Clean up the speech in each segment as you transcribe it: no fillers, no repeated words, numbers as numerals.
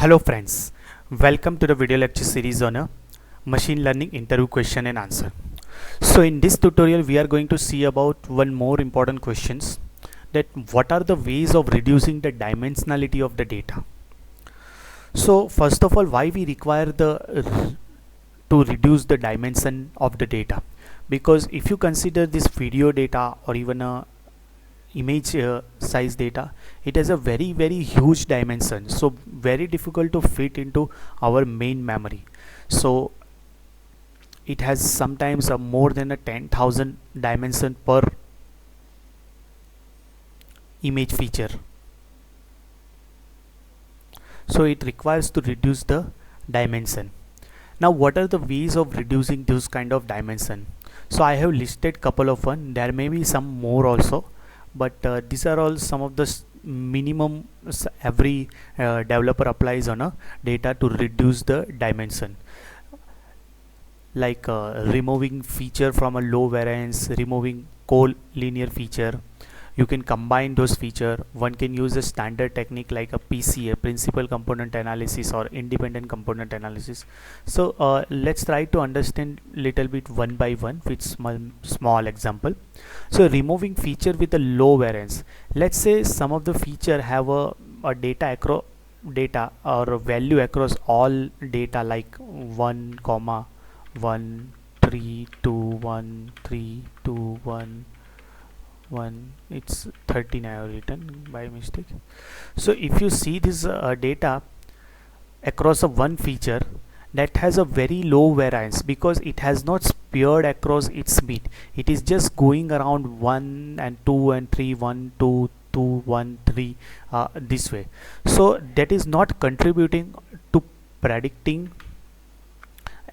Hello friends, welcome to the video lecture series on a machine learning interview question and answer. So in this tutorial we are going to see about one more important questions, that what are the ways of reducing the dimensionality of the data. So first of all, why we require to reduce the dimension of the data, because if you consider this video data or even a image size data, it has a very huge dimension, so very difficult to fit into our main memory. So it has sometimes a more than a 10,000 dimension per image feature, so it requires to reduce the dimension. Now what are the ways of reducing those kind of dimension? So I have listed couple of one, there may be some more also, but these are all some of the minimum every developer applies on a data to reduce the dimension, like removing feature from a low variance, removing collinear feature. You can combine those feature. One can use a standard technique like a PCA, principal component analysis, or independent component analysis. So let's try to understand little bit one by one with small example. So removing feature with a low variance, let's say some of the feature have a data or a value across all data, like 1 comma 1 3 2 1 3 2 1 1. It's 13 I have written by mistake. So if you see this data across a one feature, that has a very low variance because it has not speared across its bit. It is just going around 1 and 2 and 3, 1 2 2 1 3 this way. So that is not contributing to predicting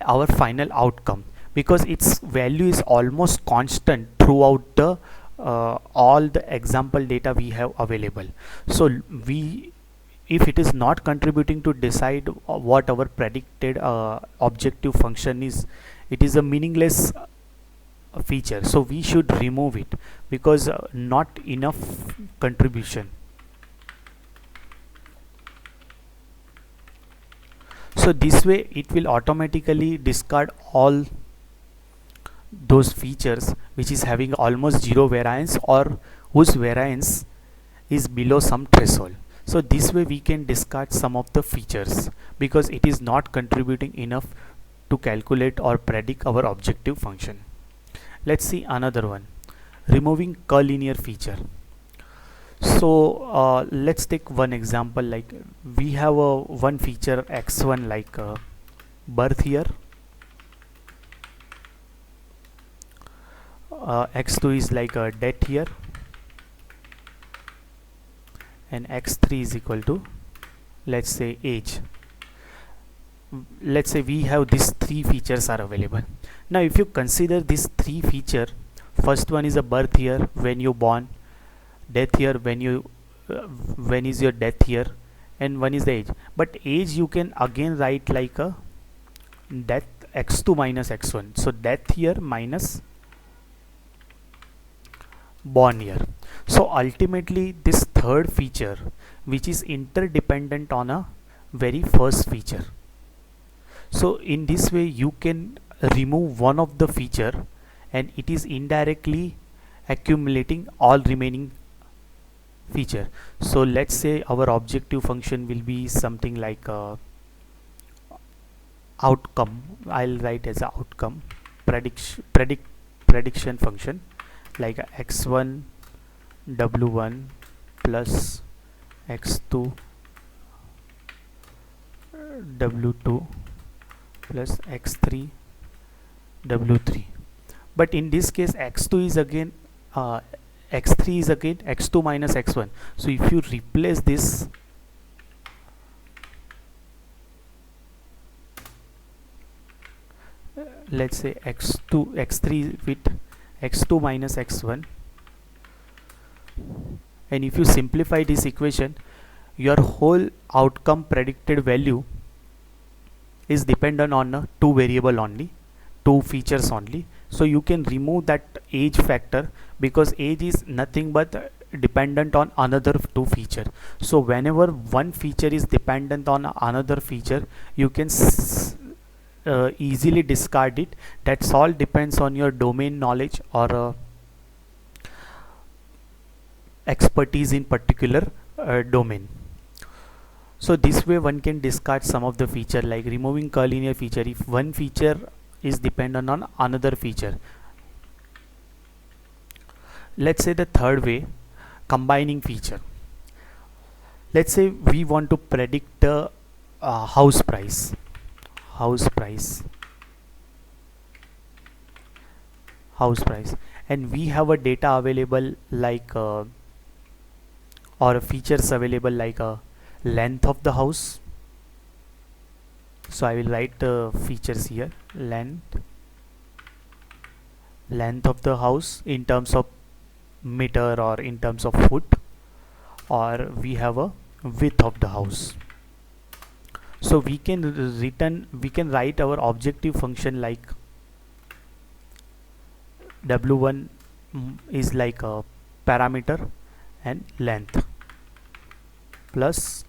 our final outcome, because its value is almost constant throughout the all the example data we have available. So if it is not contributing to decide what our predicted objective function is, it is a meaningless feature, so we should remove it because not enough contribution. So this way it will automatically discard all those features which is having almost zero variance or whose variance is below some threshold. So this way we can discard some of the features because it is not contributing enough to calculate or predict our objective function. Let's see another one, removing collinear feature. So let's take one example, like we have a one feature x1 like birth year, x2 is like a death year, and x3 is equal to, let's say, age. Let's say we have these three features are available. Now if you consider these three feature, first one is a birth year, when you born, death year, when is your death year, and one is the age. But age you can again write like a death x2 minus x1, so death year minus born year. So ultimately this third feature, which is interdependent on a very first feature, so in this way you can remove one of the feature and it is indirectly accumulating all remaining feature. So let's say our objective function will be something like outcome. I'll write as a outcome prediction function, like x1 w1 plus x2 w2 plus x3 w3. But in this case x2 is again x3 is again x2 minus x1. So if you replace this, let's say x3 with x2 minus x1, and if you simplify this equation, your whole outcome predicted value is dependent on two variable only, two features only. So you can remove that age factor because age is nothing but dependent on another two feature. So whenever one feature is dependent on another feature, you can easily discard it. That's all depends on your domain knowledge or expertise in particular domain. So this way one can discard some of the feature, like removing collinear feature if one feature is dependent on another feature. Let's say the third way, combining feature. Let's say we want to predict the house price, house price, and we have a data available like or features available like a length of the house. So I will write the features here, length of the house in terms of meter or in terms of foot, or we have a width of the house. So we can write our objective function like w1 is like a parameter and length plus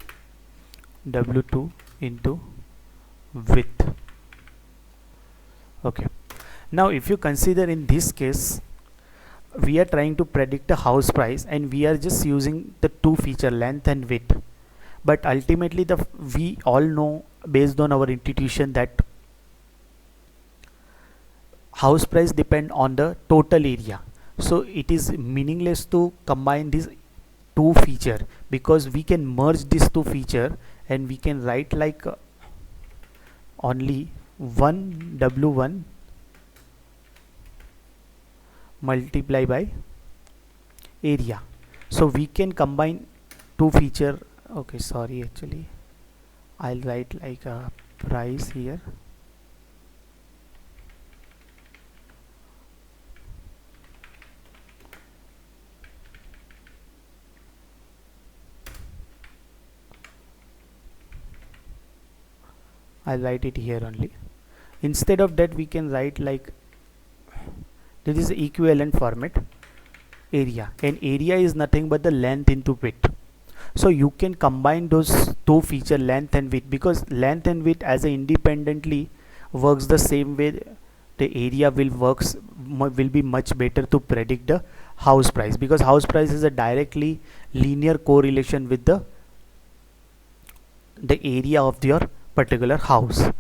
w2 into width. Okay, now if you consider in this case we are trying to predict the house price and we are just using the two feature, length and width, but ultimately we all know based on our intuition that house price depend on the total area. So it is meaningless to combine these two feature, because we can merge these two feature and we can write like only one w1 multiply by area. So we can combine two feature. Okay, sorry, actually I'll write like a price here. I'll write it here only. Instead of that we can write like this is equivalent format, area, and area is nothing but the length into width. So you can combine those two feature, length and width, because length and width as a independently works the same way. The area will be much better to predict the house price, because house price is a directly linear correlation with the area of your particular house,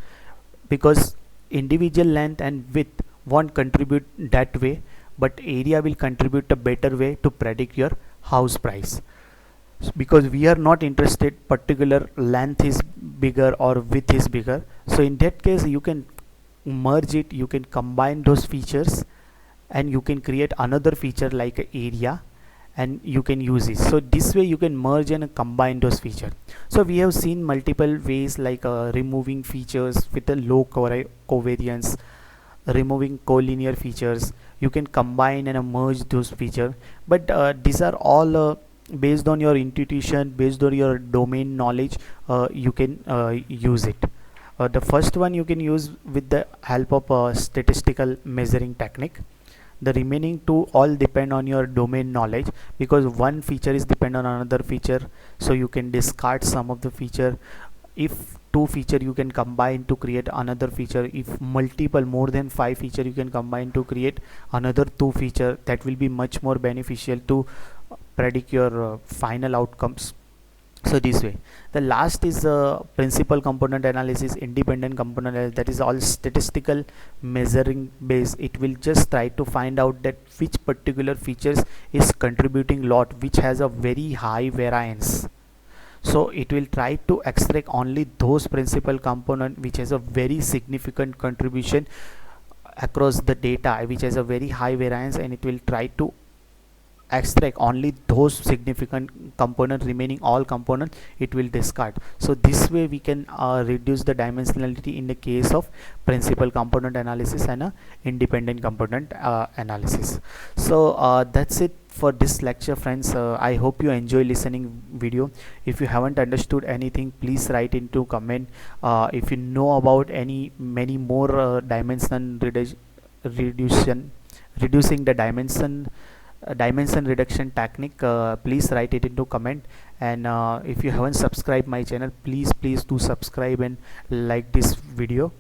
because individual length and width won't contribute that way, but area will contribute a better way to predict your house price. Because we are not interested particular length is bigger or width is bigger, so in that case you can merge it, you can combine those features and you can create another feature like area and you can use it. So this way you can merge and combine those features. So we have seen multiple ways like removing features with a low covariance, removing collinear features. You can combine and merge those features, but these are all based on your intuition, based on your domain knowledge. You can use it. The first one you can use with the help of a statistical measuring technique. The remaining two all depend on your domain knowledge, because one feature is dependent on another feature, so you can discard some of the feature. If two feature you can combine to create another feature, if multiple more than 5 feature you can combine to create another 2 feature. That will be much more beneficial to predict your final outcomes. So this way. The last is principal component analysis, independent component analysis. That is all statistical measuring base. It will just try to find out that which particular features is contributing lot, which has a very high variance. So it will try to extract only those principal component which has a very significant contribution across the data, which has a very high variance, and it will try to extract only those significant components. Remaining all components it will discard. So this way we can reduce the dimensionality in the case of principal component analysis and independent component analysis. So that's it for this lecture, friends. I hope you enjoy listening video. If you haven't understood anything, please write into comment. If you know about many more reducing the dimension dimension reduction technique, please write it into comment. And if you haven't subscribed my channel, please do subscribe and like this video.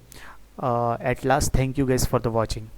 At last, thank you guys for the watching.